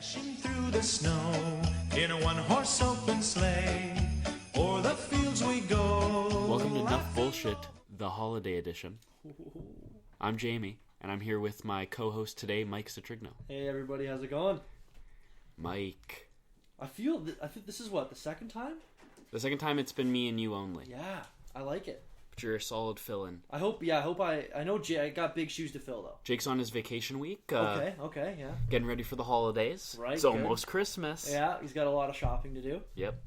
Dashing through the snow in a one-horse open sleigh, o'er the fields we go. Welcome to Nuff Bullshit, the holiday edition. I'm Jamie, and I'm here with my co-host today, Mike Citrigno. Hey everybody, how's it going? Mike. I think this is what, the second time? The second time it's been me and you only. Yeah, I like it. But you're a solid fill-in. I know I got big shoes to fill though. Jake's on his vacation week. Okay, yeah. Getting ready for the holidays. Right. It's good. almost Christmas. Yeah, he's got a lot of shopping to do. Yep.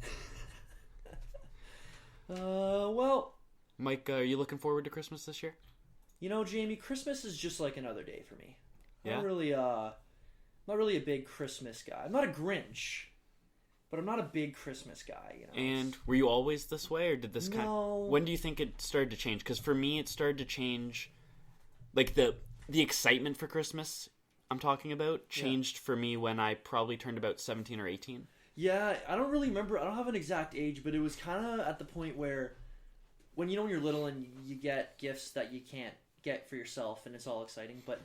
Well. Mike, are you looking forward to Christmas this year? You know, Jamie, Christmas is just like another day for me. Yeah? Not really a big Christmas guy. I'm not a Grinch, but I'm not a big Christmas guy, you know. And were you always this way, or did this No. when do you think it started to change? Because for me, it started to change, like the excitement for Christmas I'm talking about changed for me when I probably turned about 17 or 18. Yeah, I don't really remember. I don't have an exact age, but it was kind of at the point where when you're little and you get gifts that you can't get for yourself, and it's all exciting. But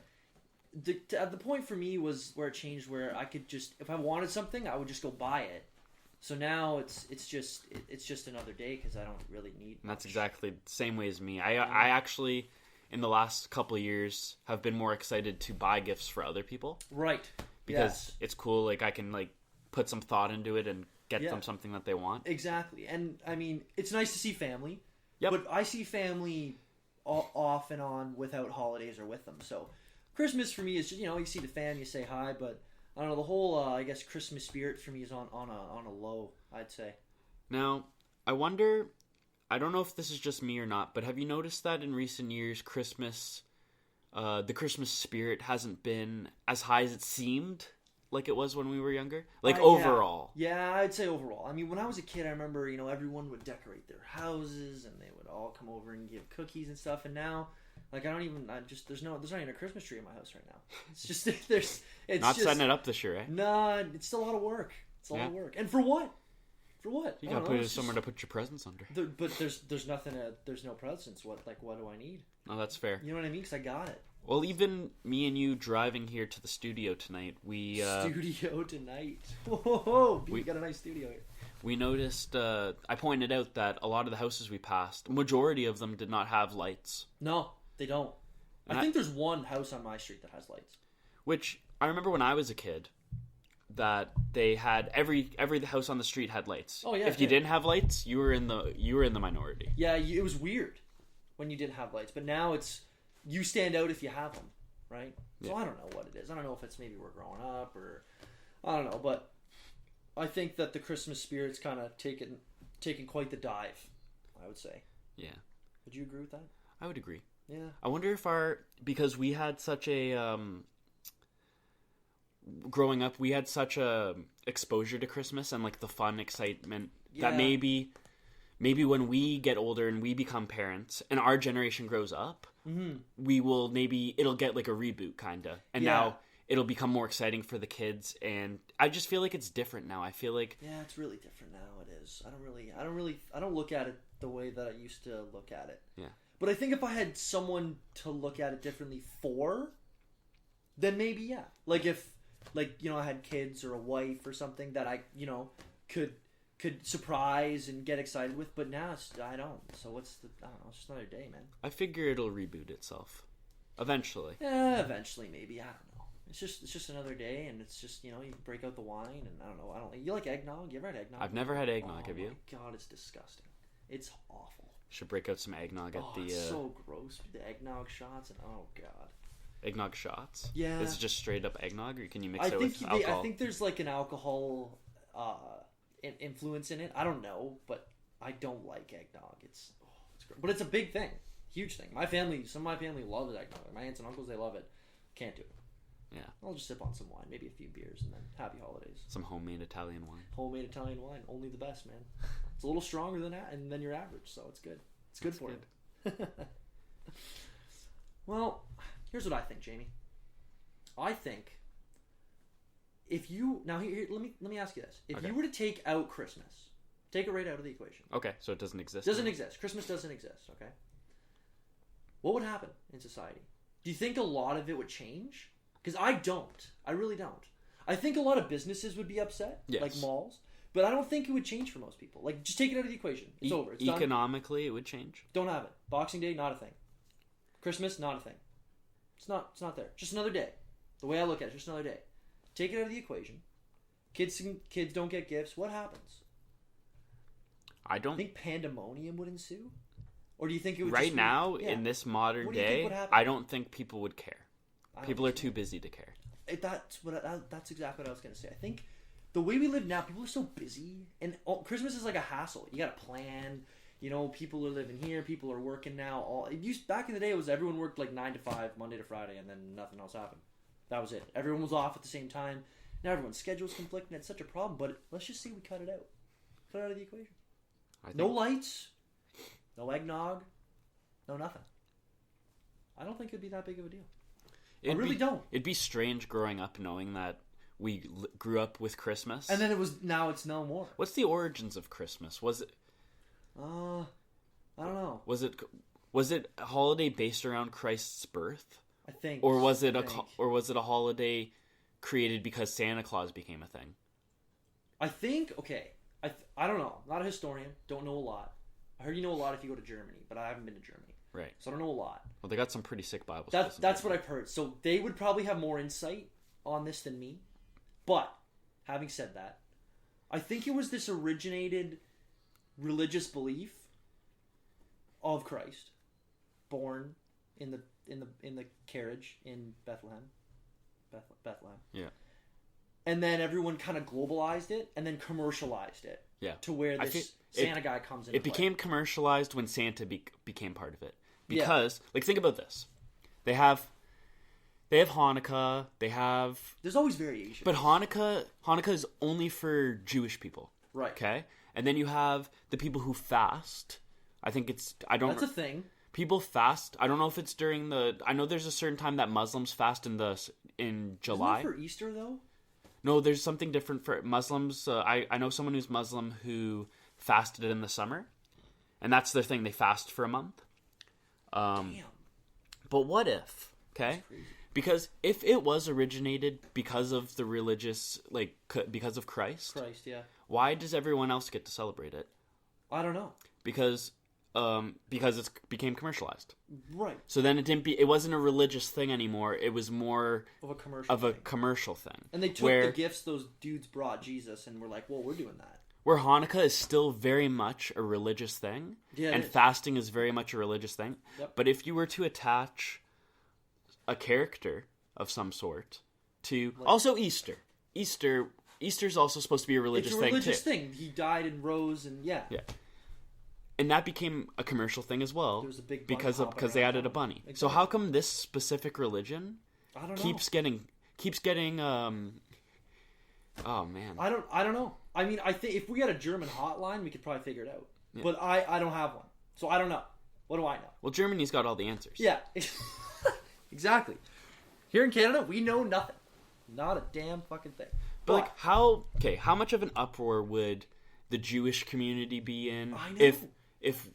at the point for me was where it changed, where I could just, if I wanted something, I would just go buy it. So now it's just another day because I don't really need. And that's exactly the same way as me. I actually, in the last couple of years, have been more excited to buy gifts for other people. Right. Because it's cool. Like I can put some thought into it and get them something that they want. Exactly. And I mean, it's nice to see family. Yep. But I see family off and on without holidays or with them. So Christmas for me is just, you see the fam, you say hi, but I don't know, the whole I guess Christmas spirit for me is on a low, I'd say. Now, I wonder, I don't know if this is just me or not, but have you noticed that in recent years Christmas the Christmas spirit hasn't been as high as it seemed like it was when we were younger? Overall. Yeah, I'd say overall. I mean, when I was a kid, I remember, everyone would decorate their houses and they would all come over and give cookies and stuff. And now, there's not even a Christmas tree in my house right now. It's just, setting it up this year, eh? Nah, it's still a lot of work. It's a lot of work. And for what? For what? You gotta put it somewhere to put your presents under. But there's nothing, there's no presents. What do I need? Oh, that's fair. You know what I mean? Because I got it. Well, even me and you driving here to the studio tonight, Studio tonight. Whoa, we got a nice studio here. We noticed, I pointed out that a lot of the houses we passed, majority of them did not have lights. No, they don't. I think there's one house on my street that has lights. Which, I remember when I was a kid, that they had, every house on the street had lights. Oh, yeah. If you didn't have lights, you were in the minority. Yeah, it was weird when you didn't have lights, but now it's, you stand out if you have them, right? Yeah. So I don't know what it is. I don't know if it's maybe we're growing up or I don't know, but I think that the Christmas spirit's kind of taken quite the dive, I would say. Yeah. Would you agree with that? I would agree. Yeah. I wonder if because we had such a growing up, we had such a exposure to Christmas and the fun excitement that maybe when we get older and we become parents and our generation grows up, we will it'll get a reboot kind of, and now it'll become more exciting for the kids. And I just feel like it's different now. I feel like it's really different now. It is. I don't look at it the way that I used to look at it. Yeah. But I think if I had someone to look at it differently then maybe if I had kids or a wife or something that I could surprise and get excited with, but now I don't. So it's just another day, man. I figure it'll reboot itself eventually. Yeah, eventually maybe. I don't know. It's just another day, and it's just you break out the wine, and I don't know. You like eggnog? You ever had eggnog? I've never had eggnog. Have you? Oh my God, it's disgusting. It's awful. Should break out some eggnog at the. It's so gross. The eggnog shots and oh God. Eggnog shots? Yeah. Is it just straight up eggnog, or can you mix it with alcohol? I think there's an alcohol influence in it. I don't know, but I don't like eggnog. It's gross. But it's a big thing, huge thing. Some of my family loves eggnog. My aunts and uncles, they love it. Can't do it. Yeah. I'll just sip on some wine, maybe a few beers, and then happy holidays. Some homemade Italian wine. Homemade Italian wine, only the best, man. It's a little stronger than your average, so it's good. It's good for you. Well, here's what I think, Jamie. I think if you let me ask you this: if you were to take out Christmas, take it right out of the equation. Okay, so it doesn't exist. Doesn't exist. Christmas doesn't exist. Okay. What would happen in society? Do you think a lot of it would change? Because I don't. I really don't. I think a lot of businesses would be upset, yes. like malls. But I don't think it would change for most people. Like, just take it out of the equation. It's over. It's economically, done. It would change. Don't have it. Boxing Day, not a thing. Christmas, not a thing. It's not there. Just another day. The way I look at it, just another day. Take it out of the equation. Kids don't get gifts. What happens? I don't think pandemonium would ensue, or do you think it would right now in this modern day? I don't think people would care. People are too busy to care. That's exactly what I was going to say. I think the way we live now, people are so busy, and Christmas is like a hassle. You got to plan. You know, people are living here. People are working now. Back in the day, it was everyone worked like 9 to 5, Monday to Friday, and then nothing else happened. That was it. Everyone was off at the same time. Now everyone's schedules conflict, and it's such a problem. But let's just say we cut it out. Cut it out of the equation. No lights, no eggnog, no nothing. I don't think it'd be that big of a deal. I really don't. It'd be strange growing up knowing that we grew up with Christmas, and then now it's no more. What's the origins of Christmas? Was it? I don't know. Was it a holiday based around Christ's birth? I think. Or was it a holiday created because Santa Claus became a thing? I think. Okay. I don't know. Not a historian. Don't know a lot. I heard you know a lot if you go to Germany, but I haven't been to Germany. Right. So I don't know a lot. Well, they got some pretty sick Bibles. That's what I've heard. So they would probably have more insight on this than me. But having said that, I think it was this originated religious belief of Christ, born in the carriage in Bethlehem. Yeah. And then everyone kind of globalized it and then commercialized it. Yeah. To where this Santa guy comes in. It became commercialized when Santa became part of it. Because, think about this. They have Hanukkah. There's always variation. But Hanukkah is only for Jewish people. Right. Okay? And then you have the people who fast. That's a thing. People fast. I don't know if it's during I know there's a certain time that Muslims fast in July. Isn't that for Easter, though? No, there's something different for Muslims. I know someone who's Muslim who fasted in the summer. And that's their thing. They fast for a month. Damn. But what if, okay? Because if it was originated because of the religious, because of Christ. Christ, yeah. Why does everyone else get to celebrate it? I don't know. Because it became commercialized. Right. So then it wasn't a religious thing anymore. It was more of a commercial thing. And they took the gifts those dudes brought Jesus and were like, well, we're doing that. Where Hanukkah is still very much a religious thing. Yeah, and fasting is very much a religious thing. Yep. But if you were to attach a character of some sort to... Also Easter. Easter's also supposed to be a religious thing, too. It's a religious thing. He died and rose and yeah. Yeah. And that became a commercial thing as well. There was a big bunny because they added a bunny. Exactly. So how come this specific religion keeps getting oh man. I don't know. I mean, I think if we had a German hotline, we could probably figure it out. Yeah. But I don't have one. So I don't know. What do I know? Well, Germany's got all the answers. Yeah. Exactly. Here in Canada, we know nothing. Not a damn fucking thing. But how much of an uproar would the Jewish community be in if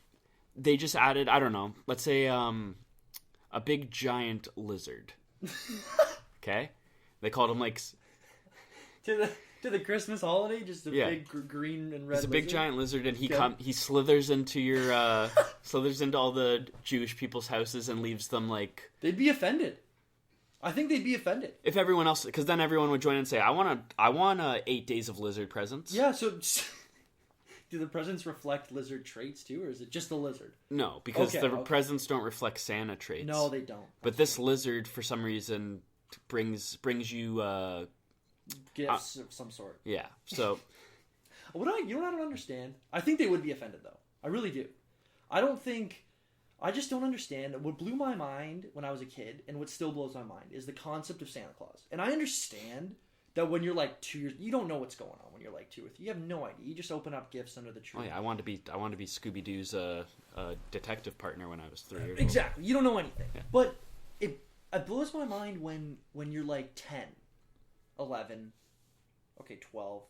they just added, I don't know, let's say a big giant lizard. Okay? They called him to the Christmas holiday, just a big green and red. It's a big giant lizard, and he slithers into slithers into all the Jewish people's houses and leaves them They'd be offended. I think they'd be offended if everyone else, because then everyone would join and say, "I want 8 days of lizard presents." Yeah. So, do the presents reflect lizard traits too, or is it just the lizard? No, because presents don't reflect Santa traits. No, they don't. But this lizard, for some reason, brings you. Gifts of some sort. Yeah. So, you know what I don't understand? I think they would be offended though. I really do. I just don't understand. What blew my mind when I was a kid, and what still blows my mind, is the concept of Santa Claus. And I understand that when you're 2 years, you don't know what's going on when you're 2 or 3. You have no idea. You just open up gifts under the tree. Oh yeah, I wanted to be Scooby Doo's detective partner when I was 3 years old. Exactly. You don't know anything. Yeah. But it blows my mind when you're 10. 11, 12.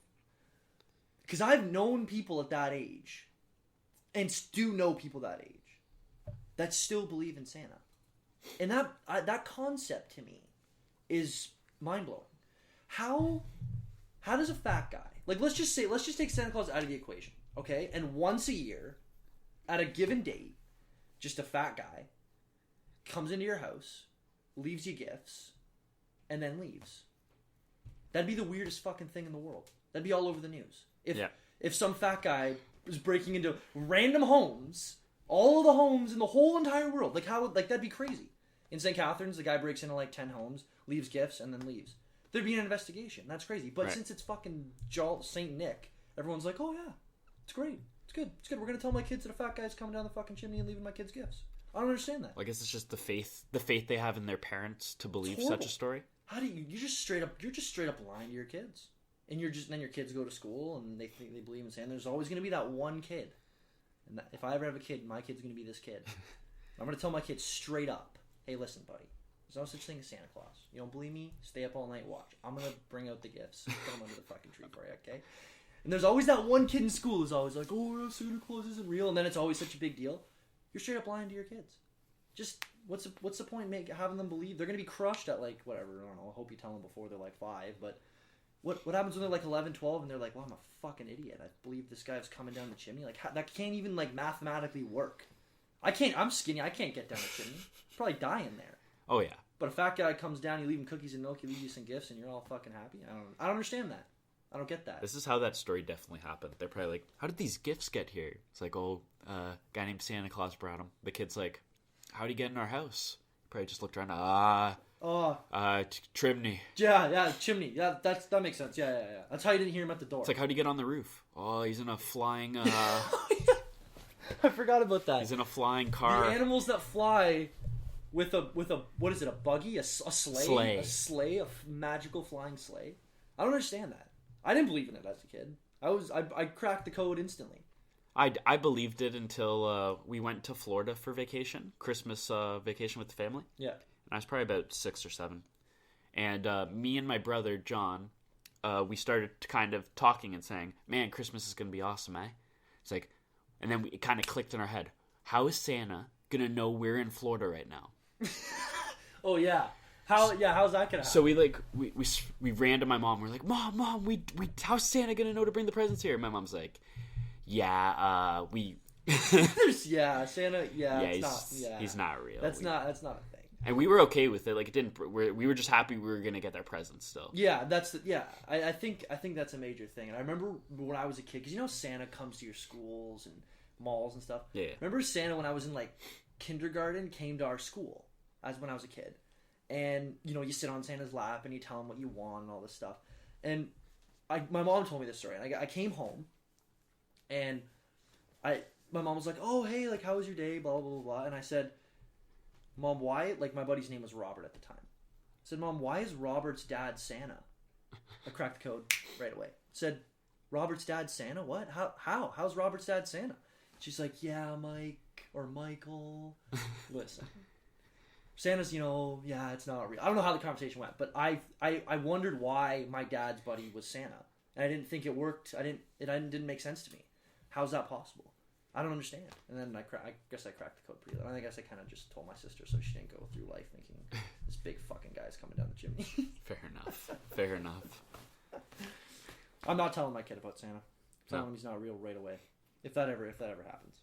Because I've known people at that age, and do know people that age, that still believe in Santa. And that concept to me is mind-blowing. how does a fat guy, like, let's just take Santa Claus out of the equation, okay? And once a year, at a given date, just a fat guy comes into your house, leaves you gifts, and then leaves. That'd be the weirdest fucking thing in the world. That'd be all over the news. If some fat guy was breaking into random homes, all of the homes in the whole entire world, that'd be crazy. In St. Catharines, the guy breaks into like 10 homes, leaves gifts, and then leaves. There'd be an investigation. That's crazy. But since it's fucking St. Nick, everyone's like, oh yeah, it's great. It's good. It's good. We're gonna tell my kids that a fat guy's coming down the fucking chimney and leaving my kids gifts. I don't understand that. Well, I guess it's just the faith they have in their parents to believe such a story. How do you're just straight up lying to your kids, and then your kids go to school and they think they believe in Santa. There's always gonna be that one kid, and if I ever have a kid, my kid's gonna be this kid. I'm gonna tell my kids straight up, hey, listen, buddy, there's no such thing as Santa Claus. You don't believe me? Stay up all night, watch. I'm gonna bring out the gifts, put them under the fucking tree for you, okay? And there's always that one kid in school who's always like, oh, Santa Claus isn't real, and then it's always such a big deal. You're straight up lying to your kids. Just what's the point having them believe they're gonna be crushed at like whatever, I don't know, I hope you tell them before they're like 5, but what happens when they're like 11, 12 and they're like, well, I'm a fucking idiot, I believe this guy's coming down the chimney, like that can't even like mathematically work. I'm skinny, I can't get down the chimney. I'd probably die in there. Oh yeah. But a fat guy comes down, you leave him cookies and milk, you leave you some gifts, and you're all fucking happy. I don't understand that. I don't get that. This is how that story definitely happened. They're probably like, how did these gifts get here? It's like, oh, a guy named Santa Claus brought them. The kid's like, how'd he get in our house? Probably just looked around. Chimney. Yeah, chimney. Yeah, that makes sense. Yeah. That's how you didn't hear him at the door. It's like, how'd he get on the roof? Oh, he's in a flying... I forgot about that. He's in a flying car. The animals that fly with a what is it? A buggy? A sleigh? A sleigh? A magical flying sleigh? I don't understand that. I didn't believe in it as a kid. I cracked the code instantly. I believed it until we went to Florida for vacation, Christmas vacation with the family. Yeah. And I was probably about 6 or 7. And me and my brother, John, we started kind of talking and saying, man, Christmas is going to be awesome, eh? It's like, and then it kind of clicked in our head. How is Santa going to know we're in Florida right now? Oh, yeah. How's that gonna happen? So we ran to my mom. We're like, Mom, how's Santa gonna know to bring the presents here? And my mom's like, Santa, he's not real. That's not a thing. And we were okay with it. Like, it didn't. We were just happy we were gonna get their presents still. Yeah, I think that's a major thing. And I remember when I was a kid, because Santa comes to your schools and malls and stuff. Yeah. Remember Santa when I was in like kindergarten came to our school when I was a kid. And, you sit on Santa's lap and you tell him what you want and all this stuff. And my mom told me this story. And I came home and my mom was like, oh, hey, like, how was your day? Blah, blah, blah, blah. And I said, Mom, why? Like, my buddy's name was Robert at the time. I said, Mom, why is Robert's dad Santa? I cracked the code right away. I said, Robert's dad Santa? What? How? How's Robert's dad Santa? She's like, yeah, Mike or Michael. Listen. Santa's, it's not real. I don't know how the conversation went, but I wondered why my dad's buddy was Santa, and I didn't think it worked. It didn't make sense to me. How's that possible? I don't understand. And then I guess I cracked the code pretty well. I guess I kind of just told my sister so she didn't go through life thinking this big fucking guy's coming down the chimney. Fair enough. I'm not telling my kid about Santa. Telling him he's not real right away. If that ever happens.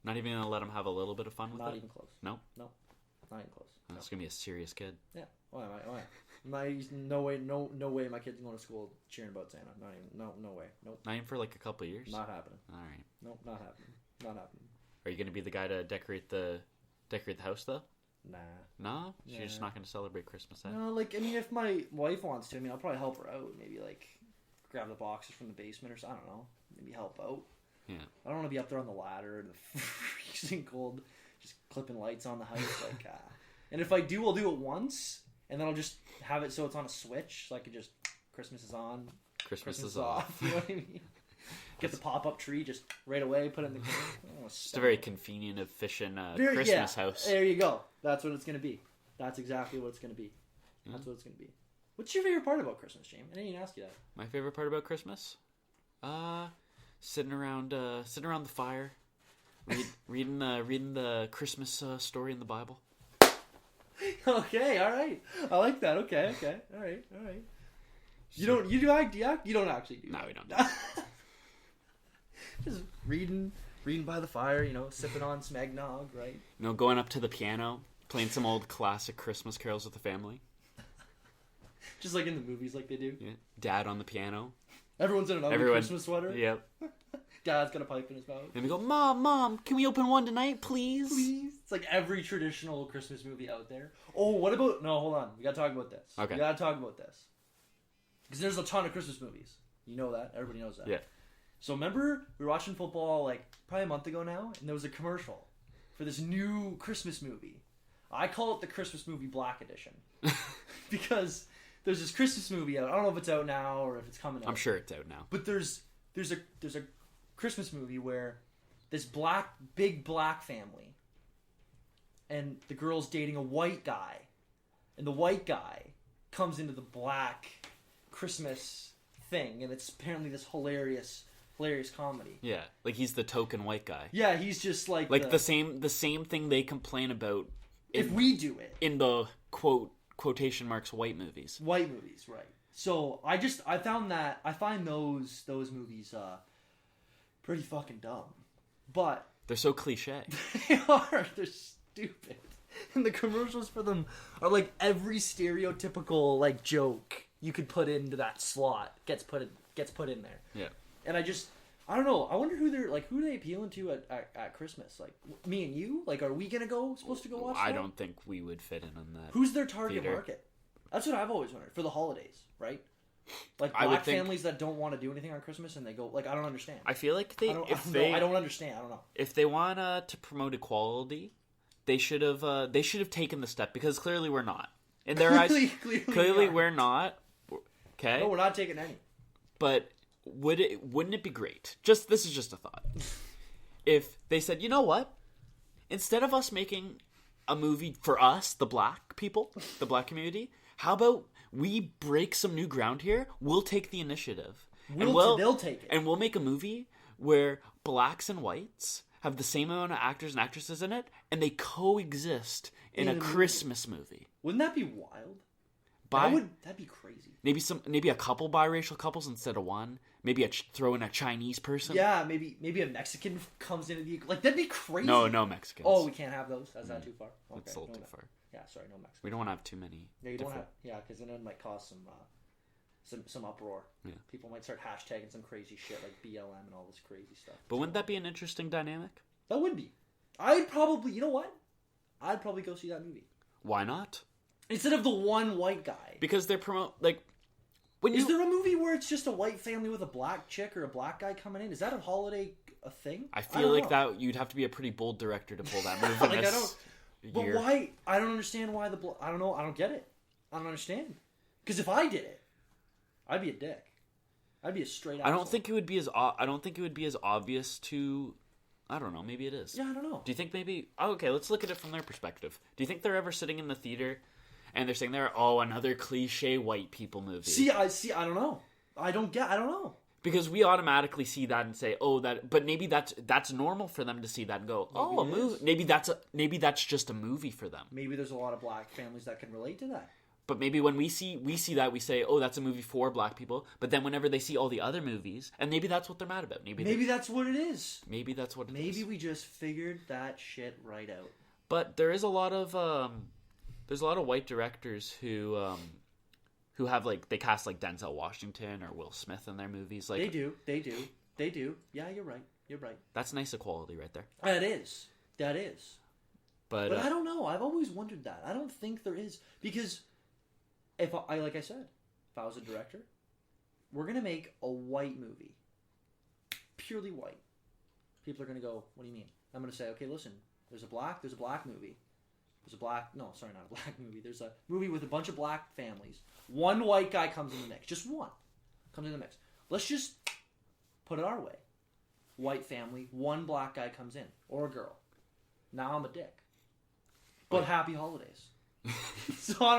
Not even gonna let him have a little bit of fun with it? Not even close. No? No. Not even close. That's gonna be a serious kid. Yeah. Why? No way my kid's going to school cheering about Santa. Not even. No way. Nope. Not even for like a couple of years? Not happening. All right. Nope. Not happening. Are you gonna be the guy to decorate the house though? Nah. No? You're just not gonna celebrate Christmas then? No, if my wife wants to, I'll probably help her out. Maybe like grab the boxes from the basement or something. I don't know. Maybe help out. Yeah. I don't want to be up there on the ladder in the freezing cold, just clipping lights on the house. And if I do, I'll do it once, and then I'll just have it so it's on a switch, so I can just Christmas is on, Christmas is off. You know what I mean? Get the pop-up tree just right away, put it in the corner. Just a very convenient, efficient Christmas house. There you go. That's what it's going to be. That's exactly what it's going to be. That's what it's going to be. What's your favorite part about Christmas, James? I didn't even ask you that. My favorite part about Christmas? Sitting around the fire, reading the Christmas story in the Bible. Okay, all right. I like that. Okay, all right. You don't. You do act. You don't actually do. No, we don't. Just reading by the fire. Sipping on some eggnog, right? Going up to the piano, playing some old classic Christmas carols with the family. Just like in the movies, like they do. Yeah. Dad on the piano. Everyone's in an ugly Christmas sweater. Yep. Dad's got a pipe in his mouth. And we go, Mom, can we open one tonight, please? Please. It's like every traditional Christmas movie out there. Oh, what about... No, hold on. We gotta talk about this. Okay. We gotta talk about this. Because there's a ton of Christmas movies. You know that. Everybody knows that. Yeah. So remember, we were watching football, probably a month ago now, and there was a commercial for this new Christmas movie. I call it the Christmas movie Black Edition. Because there's this Christmas movie out. I don't know if it's out now or if it's coming out. I'm sure it's out now. But there's a Christmas movie where this big black family, and the girl's dating a white guy, and the white guy comes into the black Christmas thing, and it's apparently this hilarious comedy. Yeah, like he's the token white guy. Yeah, he's just like the same thing they complain about if we do it in the quotation marks white movies. White movies, right? So I find those movies pretty fucking dumb, but they're so cliche. They are. They're stupid, and the commercials for them are like every stereotypical joke you could put into that slot gets put in there. Yeah. And I don't know. I wonder who who are they appealing to at Christmas? Like me and you? Are we supposed to go watch I that? don't think we would fit in on that. Who's their target theater. market? That's what I've always wondered. For the holidays, right? I would Black think, families that don't want to do anything on Christmas and they go, I don't understand. I feel like I don't understand. I don't know. If they want to promote equality, they should have taken the step, because clearly we're not. In their eyes, clearly we're not. Okay? No, we're not taking any. But wouldn't it be great? This is just a thought. If they said, you know what? Instead of us making a movie for us, the black people, the black community, how about we break some new ground here? We'll take the initiative. They'll take it. And we'll make a movie where blacks and whites have the same amount of actors and actresses in it, and they coexist in a Christmas movie. Wouldn't that be wild? That'd be crazy. Maybe a couple biracial couples instead of one. Maybe throw in a Chinese person. Yeah, maybe a Mexican comes into the that'd be crazy. No Mexicans. Oh, we can't have those. Is that too far? Okay, that's a little too far. Yeah, sorry, no Mexicans. We don't want to have too many. Yeah, you don't have. Yeah, because then it might cause some uproar. Yeah. People might start hashtagging some crazy shit like BLM and all this crazy stuff. But wouldn't that be an interesting dynamic? That would be. I'd probably, you know what? I'd probably go see that movie. Why not? Instead of the one white guy. Because they're Is there a movie where it's just a white family with a black chick or a black guy coming in? Is that a holiday a thing? I feel like that you'd have to be a pretty bold director to pull that movie. But why? I don't understand why I don't know. I don't get it. I don't understand. Because if I did it, I'd be a dick. I'd be a straight. I don't think it would be as. I don't think it would be as obvious to. I don't know. Maybe it is. Yeah, I don't know. Do you think maybe? Oh, okay, let's look at it from their perspective. Do you think they're ever sitting in the theater and they're saying another cliche white people movie? See. I don't know. I don't know. Because we automatically see that and say, "Oh, that." But maybe that's normal for them to see that and go, "Oh, a movie." Maybe that's just a movie for them. Maybe there's a lot of black families that can relate to that. But maybe when we see that, we say, "Oh, that's a movie for black people." But then whenever they see all the other movies, and maybe that's what they're mad about. Maybe that's what it is. Maybe that's what it is. Maybe we just figured that shit right out. But there is a lot of white directors who have they cast Denzel Washington or Will Smith in their movies. They do. Yeah, you're right. That's nice equality right there. That is. But I don't know. I've always wondered that. I don't think there is, because if I was a director, we're gonna make a white movie, purely white. People are gonna go, "What do you mean?" I'm gonna say, "Okay, listen. There's a black movie. There's a black. No, sorry, not a black movie. There's a movie with a bunch of black families. One white guy comes in the mix. Just one comes in the mix. Let's just put it our way. White family, one black guy comes in, or a girl. Now I'm a dick. But happy holidays." So I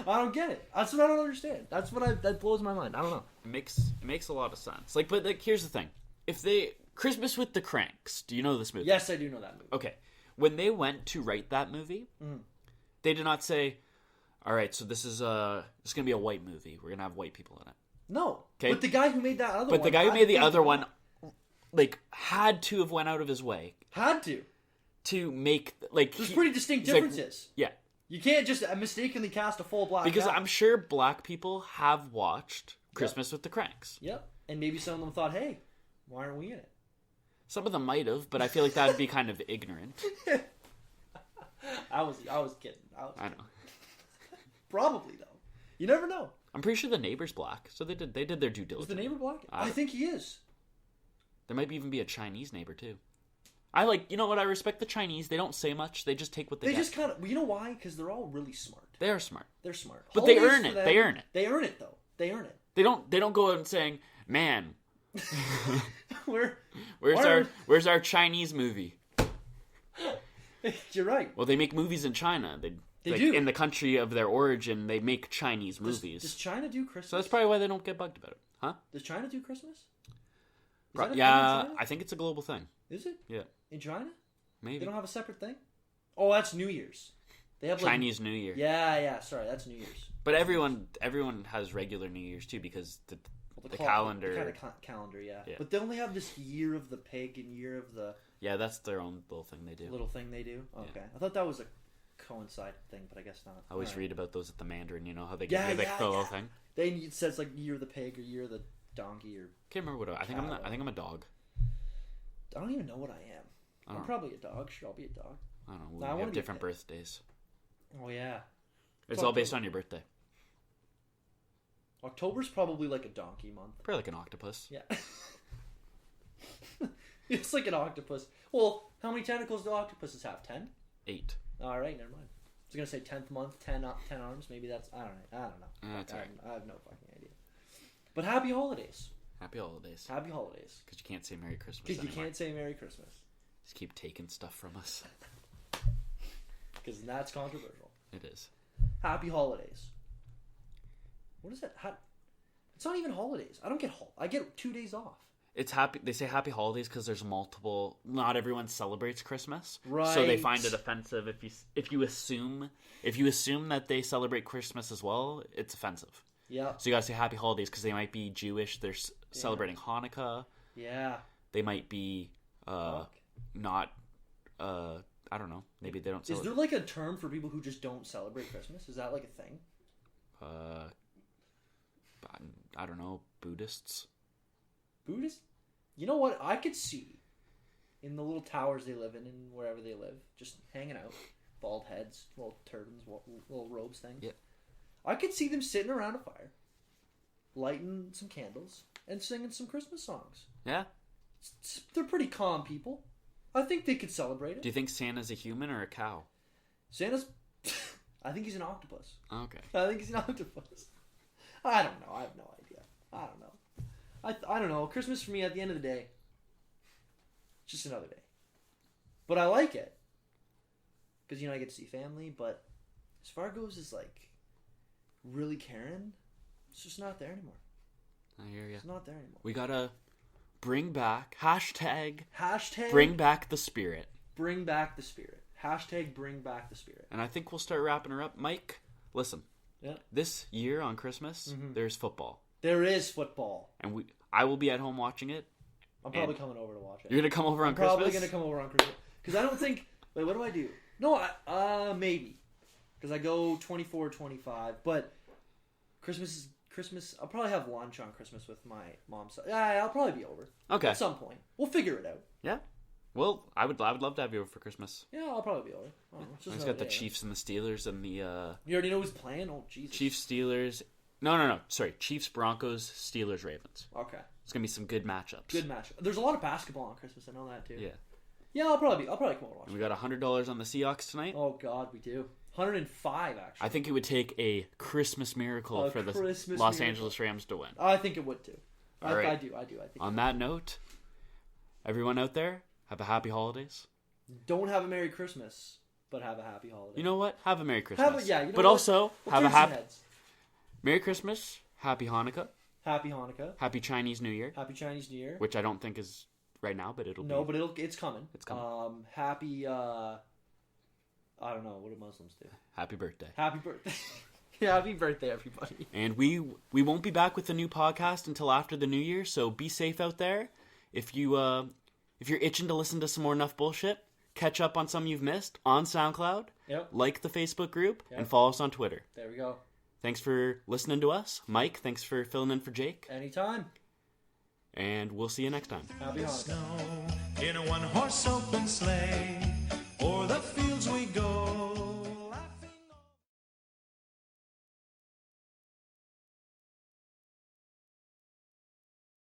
don't get it. That's what I don't understand. That blows my mind. I don't know. It makes a lot of sense. But here's the thing: if Christmas with the Kranks, do you know this movie? Yes, I do know that movie. Okay, when they went to write that movie, they did not say, "All right, so this is gonna be a white movie. We're gonna have white people in it." No. Okay. But the guy who made that other one. But the guy who made the other one, like, had to have went out of his way. Had to make, like... There's pretty distinct differences. Like, yeah. You can't just mistakenly cast a full black Because guy. I'm sure black people have watched Christmas with the Kranks. Yep. And maybe some of them thought, hey, why aren't we in it? Some of them might have, but I feel like that would be kind of ignorant. I was kidding. I know. Probably, though. You never know. I'm pretty sure the neighbor's black, so they did their due diligence. Is the neighbor black? I think he is. There might even be a Chinese neighbor, too. I you know what, I respect the Chinese. They don't say much. They just take what they get. They just kind of, you know why? Because they're all really smart. They are smart. They're smart. But they earn it. They earn it. They earn it, though. They earn it. They don't go out and saying, man, where's our Chinese movie? You're right. Well, they make movies in China. They do. In the country of their origin, they make Chinese movies. Does China do Christmas? So that's probably why they don't get bugged about it. Huh? Does China do Christmas? Yeah, I think it's a global thing. Is it? Yeah. In China? Maybe. They don't have a separate thing? Oh, that's New Year's. They have Chinese New Year. Yeah. Sorry, that's New Year's. But everyone has regular New Year's too because the calendar. The kind of calendar, yeah. But they only have this year of the pig and year of the. Yeah, that's their own little thing they do. Okay. Yeah. I thought that was a coincide thing, but I guess not. I always read about those at the Mandarin. You know how they get the little thing. It says like year of the pig or year of the donkey or. Can't remember what I think. I think I'm a dog. I don't even know what I am. I'm probably a dog. Sure, I'll be a dog. I don't know. We have different birthdays. Oh yeah. It's all based on your birthday. October's probably like a donkey month. Probably like an octopus. Yeah. It's like an octopus. Well, how many tentacles do octopuses have? 10? 8. All right, never mind. I was gonna say 10th month, 10 arms. Maybe that's I don't know. That's right. I have no fucking idea. But happy holidays. Happy holidays. Happy holidays. Because you can't say Merry Christmas. Because you can't say Merry Christmas. Just keep taking stuff from us. Because that's controversial. It is. Happy holidays. What is that? It's not even holidays. I don't get I get 2 days off. It's happy. They say happy holidays because there's multiple. Not everyone celebrates Christmas, right? So they find it offensive if you assume that they celebrate Christmas as well. It's offensive. Yeah. So you gotta say happy holidays because they might be Jewish. They're celebrating Hanukkah. Yeah. They might be not. I don't know. Maybe they don't. Is there like a term for people who just don't celebrate Christmas? Is that like a thing? I don't know. Buddhists. Buddhists? You know what? I could see in the little towers they live in and wherever they live, just hanging out, bald heads, little turbans, little robes things. Yeah. I could see them sitting around a fire, lighting some candles, and singing some Christmas songs. Yeah. They're pretty calm people. I think they could celebrate it. Do you think Santa's a human or a cow? Santa's... I think he's an octopus. Okay. I think he's an octopus. I don't know. I have no idea. I don't know. I don't know. Christmas for me, at the end of the day, it's just another day. But I like it. Because, I get to see family. But as far as is like really caring, it's just not there anymore. I hear you. It's not there anymore. We gotta bring back hashtag bring back the spirit. Bring back the spirit. Hashtag bring back the spirit. And I think we'll start wrapping her up. Mike, listen. Yeah. This year on Christmas, there's football. There is football. And I will be at home watching it. I'm probably coming over to watch it. You're going to come over on Christmas? I'm probably going to come over on Christmas. Because I don't think... Wait, what do I do? No, maybe. Because I go 24, 25. But Christmas... I'll probably have lunch on Christmas with my mom's side. Yeah, I'll probably be over. Okay. At some point. We'll figure it out. Yeah. Well, I would love to have you over for Christmas. Yeah, I'll probably be over. I just got the Chiefs and the Steelers and the... You already know who's playing? Oh, Jesus. Chiefs, Steelers... No. Sorry. Chiefs, Broncos, Steelers, Ravens. Okay. It's going to be some good matchups. Good matchup. There's a lot of basketball on Christmas. I know that, too. Yeah. Yeah, I'll probably come over and watch it. We got $100 on the Seahawks tonight. Oh, God, we do. 105, actually. I think it would take a Christmas miracle for the Los Angeles Rams to win. I think it would, too. All right. I do. I think on that note, everyone out there, have a happy holidays. Don't have a Merry Christmas, but have a happy holiday. You know what? Have a Merry Christmas. But also, have a happy... Heads. Merry Christmas, Happy Hanukkah. Happy Hanukkah. Happy Chinese New Year. Happy Chinese New Year. Which I don't think is right now, but it'll be. No, but it's coming. It's coming. Happy, I don't know, what do Muslims do? Happy birthday. Happy birthday. Happy birthday, everybody. And we won't be back with a new podcast until after the new year, so be safe out there. If you're itching to listen to some more Nuff Bullshit, catch up on some you've missed on SoundCloud. Yep. Like the Facebook group, and follow us on Twitter. There we go. Thanks for listening to us. Mike, thanks for filling in for Jake. Anytime. And we'll see you next time. Happy Hanukkah. In a one-horse open sleigh, o'er the fields we go.